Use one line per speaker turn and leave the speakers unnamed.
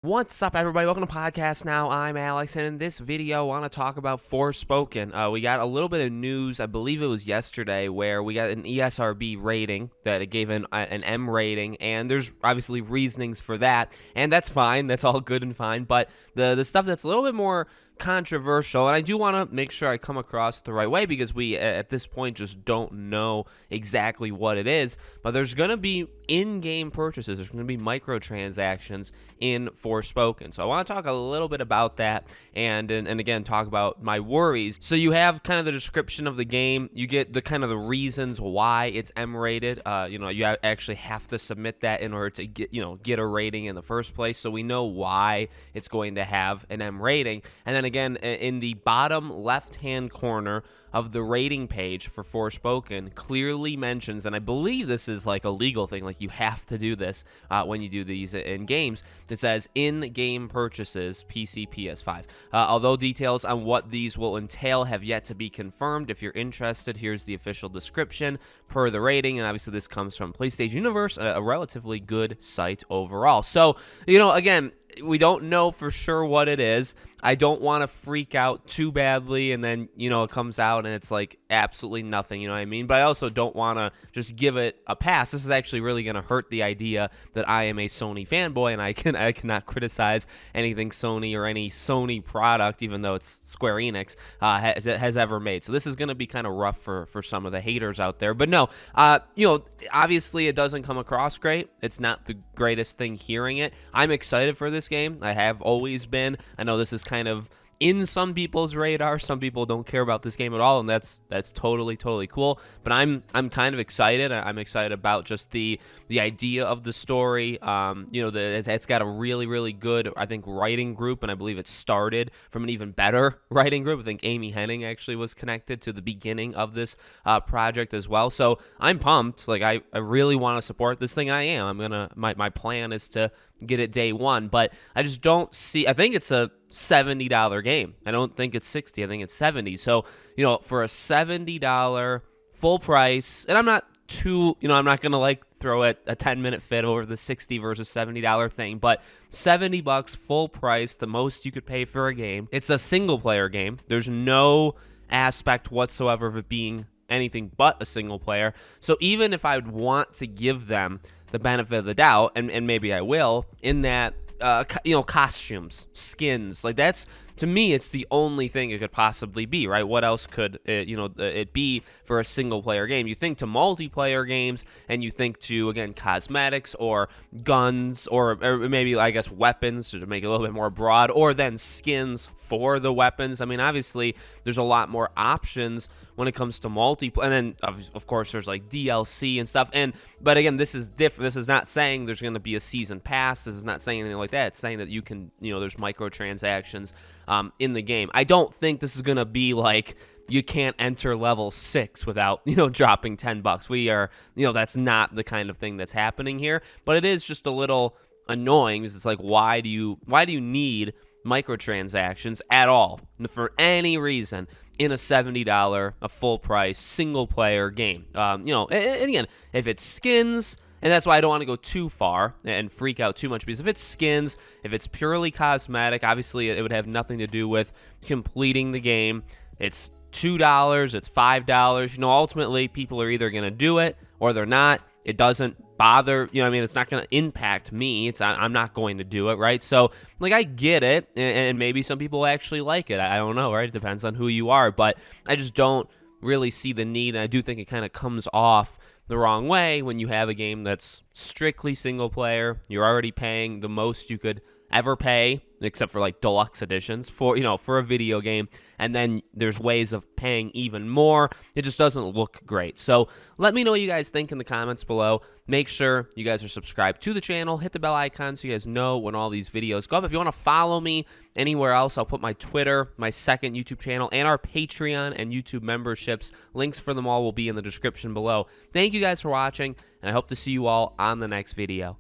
What's up, everybody? Welcome to Podcast Now. I'm Alex, and in this video, I want to talk about Forspoken. We got a little bit of news, I believe it was yesterday, where we got an ESRB rating that it gave an M rating, and there's obviously reasonings for that, and that's fine. That's all good and fine, but the stuff that's a little bit more controversial, and I do want to make sure I come across the right way because we at this point just don't know exactly what it is, but there's going to be in-game purchases. There's going to be microtransactions in Forspoken. So I want to talk a little bit about that and again talk about my worries. So you have kind of the description of the game. You get the kind of the reasons why it's M rated. You actually have to submit that in order to get a rating in the first place. So we know why it's going to have an M rating. And then again, in the bottom left-hand corner of the rating page for Forspoken clearly mentions, and I believe this is like a legal thing, like you have to do this when you do these in games, it says in-game purchases, PC, PS5. Although details on what these will entail have yet to be confirmed, if you're interested, here's the official description per the rating, and obviously this comes from PlayStation Universe, a relatively good site overall. So, again, we don't know for sure what it is. I don't want to freak out too badly and then, it comes out and it's like absolutely nothing, you know what I mean? But I also don't want to just give it a pass. This is actually really going to hurt the idea that I am a Sony fanboy and I cannot criticize anything Sony or any Sony product, even though it's Square Enix, has ever made. So this is going to be kind of rough for some of the haters out there. But no, obviously it doesn't come across great. It's not the greatest thing hearing it. I'm excited for this game. I have always been. I know this is kind of in some people's radar. Some people don't care about this game at all, and that's totally cool. But I'm kind of excited. I'm excited about just the idea of the story. It's got a really good, I think, writing group, and I believe it started from an even better writing group. I think Amy Hennig actually was connected to the beginning of this project as well. So I'm pumped. Like I really want to support this thing. I am. My plan is to get it day one, but I just don't see. I think it's a $70 game. I don't think it's 60. I think it's 70. So, for a $70 full price, and I'm not too, I'm not going to like throw a 10-minute fit over the $60 versus $70 thing, but $70 full price, the most you could pay for a game. It's a single player game. There's no aspect whatsoever of it being anything but a single player. So even if I would want to give them the benefit of the doubt, and maybe I will, in that, costumes, skins, like that's, to me, it's the only thing it could possibly be, right? What else could it be for a single player game? You think to multiplayer games, and you think to, again, cosmetics or guns, or maybe, I guess, weapons to make it a little bit more broad, or then skins for the weapons. I mean, obviously, there's a lot more options when it comes to multiplayer, and then of course there's like DLC and stuff. But again, this is different. This is not saying there's going to be a season pass. This is not saying anything like that. It's saying that you can, there's microtransactions in the game. I don't think this is going to be like you can't enter level 6 without, dropping $10. We are, that's not the kind of thing that's happening here. But it is just a little annoying because it's like, why do you need microtransactions at all for any reason in a $70, a full price single player game? And again, if it's skins, and that's why I don't want to go too far and freak out too much, because if it's skins, if it's purely cosmetic, obviously it would have nothing to do with completing the game. It's $2, it's $5. Ultimately people are either going to do it or they're not. It doesn't bother, it's not going to impact me. I'm not going to do it, right? So, like, I get it, and maybe some people actually like it. I don't know, right? It depends on who you are, but I just don't really see the need, and I do think it kind of comes off the wrong way when you have a game that's strictly single player. You're already paying the most you could ever pay, except for like deluxe editions for a video game, and then there's ways of paying even more. It just doesn't look great. So let me know what you guys think in the comments below. Make sure you guys are subscribed to the channel. Hit the bell icon so you guys know when all these videos go up. If you want to follow me anywhere else, I'll put my Twitter, my second YouTube channel, and our Patreon and YouTube memberships. Links for them all will be in the description below. Thank you guys for watching, and I hope to see you all on the next video.